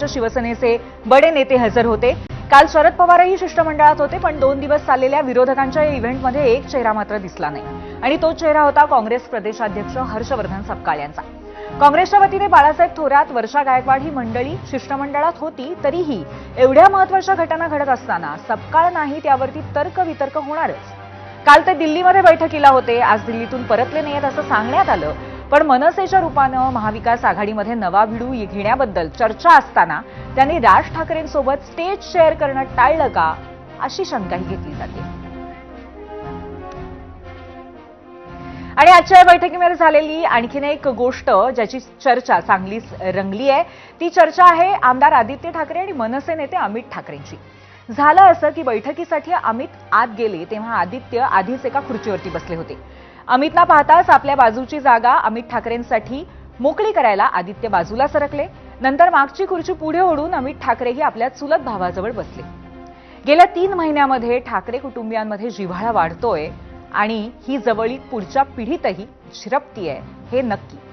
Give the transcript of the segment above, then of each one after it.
शिवसेनेचे बडे नेते हजर होते। काल शरद पवारही शिष्टमंडळात होते, पण 2 दिवस चाललेल्या विरोधकांच्या या इव्हेंटमध्ये एक चेहरा मात्र दिसला नाही आणि तो चेहरा होता काँग्रेस प्रदेशाध्यक्ष हर्षवर्धन सपकाळ यांचा। काँग्रेसच्या वतीने बाळासाहेब थोरात, वर्षा गायकवाड ही मंडळी शिष्टमंडळात होती, तरीही एवढ्या महत्त्वाच्या घटना घडत असताना सपकाळ नाही त्यावरती तर्क-वितर्क होणारच। काल ते दिल्लीमध्ये बैठकीला होते, आज दिल्लीतून परतले नाहीत असं सांगण्यात आलं, पण मनसेच्या रूपानं महाविकास आघाडीमध्ये नवा भिडू घेण्याबद्दल चर्चा असताना त्यांनी राज ठाकरेंसोबत स्टेज शेअर करणं टाळलं का, अशी शंकाही घेतली जाते। आणि आजच्या बैठकीमध्ये झालेली आणखीन एक गोष्ट ज्याची चर्चा चांगलीच रंगली आहे, ती चर्चा आहे आमदार आदित्य ठाकरे आणि मनसे नेते अमित ठाकरेंची। झालं असं की बैठकीसाठी अमित आत गेले तेव्हा आदित्य आधीच एका खुर्चीवरती बसले होते। अमितना पाहताच आपल्या बाजूची जागा अमित ठाकरेंसाठी मोकळी करायला आदित्य बाजूला सरकले। नंतर मागची खुर्ची पुढे ओढून अमित ठाकरेही आपल्या चुलत भावाजवळ बसले। गेल्या 3 महिन्यामध्ये ठाकरे कुटुंबियांमध्ये जिव्हाळा वाढतोय आणि ही जवळीक पुढच्या पिढीतही झिरपतीये हे नक्की।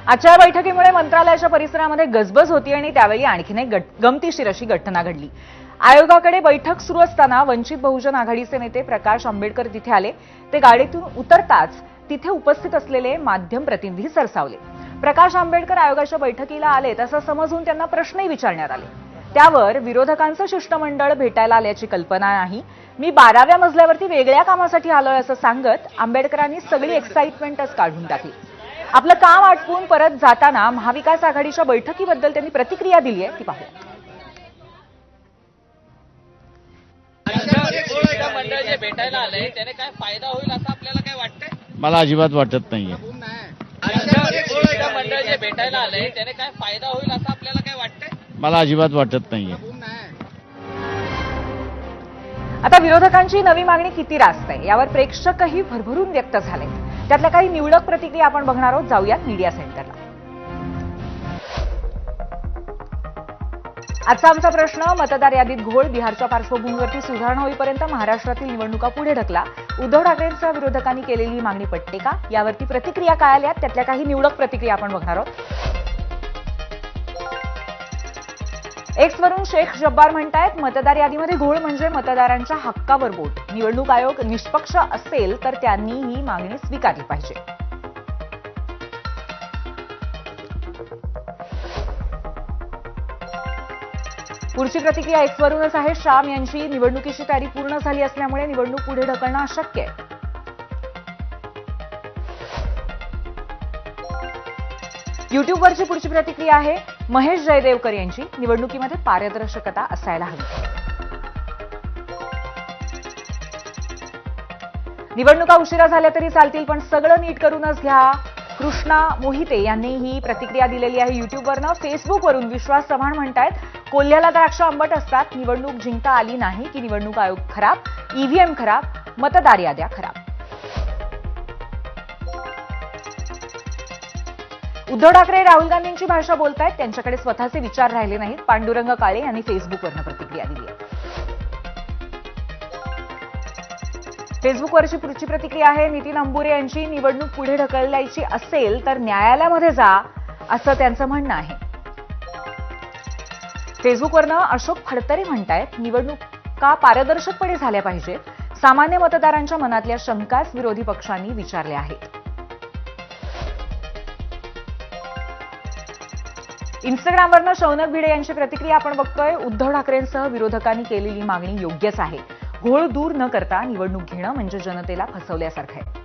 आजच्या बैठकीमुळे मंत्रालयाच्या परिसरामध्ये गजबज होती आणि त्यावेळी आणखीन एक गमतीशीर अशी घटना घडली। आयोगाकडे बैठक सुरू असताना वंचित बहुजन आघाडीचे नेते प्रकाश आंबेडकर तिथे आले। ते गाडीतून उतरताच तिथे उपस्थित असलेले माध्यम प्रतिनिधी सरसावले। प्रकाश आंबेडकर आयोगाच्या बैठकीला आलेत असं समजून त्यांना प्रश्नही विचारण्यात आले। त्यावर विरोधकांचं शिष्टमंडळ भेटायला आल्याची कल्पना नाही, मी 12व्या मजल्यावरती वेगळ्या कामासाठी आलोय असं सांगत आंबेडकरांनी सगळी एक्साइटमेंटच काढून टाकली। आपलं काम आटपून परत जाताना महाविकास आघाडीच्या बैठकीबद्दल त्यांनी प्रतिक्रिया दिली आहे, ती पाहूया। मंडळ जे भेटायला आलंय त्याने काय फायदा होईल असं आपल्याला काय वाटतंय? मला अजिबात वाटत नाहीये। मंडळ जे भेटायला आलंय त्याने काय फायदा होईल असं आपल्याला काय वाटतंय? मला अजिबात वाटत नाहीये। आता विरोधकांची नवी मागणी किती रास्त आहे यावर प्रेक्षकही भरभरून व्यक्त झाले। त्यातल्या काही निवडक प्रतिक्रिया आपण बघणार आहोत, जाऊयात मीडिया सेंटरला। आजचा आमचा प्रश्न, मतदार यादीत घोळ, बिहारच्या पार्श्वभूमीवरती सुधारणा होईपर्यंत महाराष्ट्रातील निवडणुका पुढे ढकला, उद्धव ठाकरेंच्या विरोधकांनी केलेली मागणी पटते का, यावरती प्रतिक्रिया काय आल्यात त्यातल्या काही निवडक प्रतिक्रिया आपण बघणार आहोत। एक्सवरून शेख जब्बार म्हणतायत, मतदार यादीमध्ये घोळ म्हणजे मतदारांच्या हक्कावर बोट, निवडणूक आयोग निष्पक्ष असेल तर त्यांनी ही मागणी स्वीकारली पाहिजे। पुढची प्रतिक्रिया एक्सवरूनच आहे, श्याम यांची निवडणुकीची तयारी पूर्ण झाली असल्यामुळे निवडणूक पुढे ढकलणं अशक्य आहे। युट्यूबवरची पुढची प्रतिक्रिया आहे, महेश जयदेवकर यांची, निवडणुकीमध्ये पारदर्शकता असायला हवी। निवडणुका उशिरा झाल्या तरी चालतील पण सगळं नीट करूनच घ्या, कृष्णा मोहिते यांनी ही प्रतिक्रिया दिलेली आहे युट्यूबवरनं। फेसबुकवरून विश्वास चव्हाण म्हणतायत, कोल्ह्याला द्राक्ष आंबट असतात, निवडणूक जिंकता आली नाही की निवडणूक आयोग खराब, ईव्हीएम खराब, मतदार याद्या खराब। उद्धव ठाकरे राहुल गांधींची भाषा बोलतायत, त्यांच्याकडे स्वतःचे विचार राहिले नाहीत, पांडुरंग काळे यांनी फेसबुकवरनं प्रतिक्रिया दिली आहे। फेसबुकवरची पुढची प्रतिक्रिया आहे, नितीन अंबुरे यांची, निवडणूक पुढे ढकलायची असेल तर न्यायालयामध्ये जा असं त्यांचं म्हणणं आहे। फेसबुकवरनं अशोक फडतरे म्हणतायत, निवडणुका पारदर्शकपणे झाल्या पाहिजेत, सामान्य मतदारांच्या मनातल्या शंकाच विरोधी पक्षांनी विचारल्या आहेत। इंस्टाग्रामवरनं शौनक भिडे यांची प्रतिक्रिया आपण बघतोय, उद्धव ठाकरेंसह विरोधकांनी केलेली मागणी योग्यच आहे, घोळ दूर न करता निवडणूक घेणं म्हणजे जनतेला फसवल्यासारखं आहे।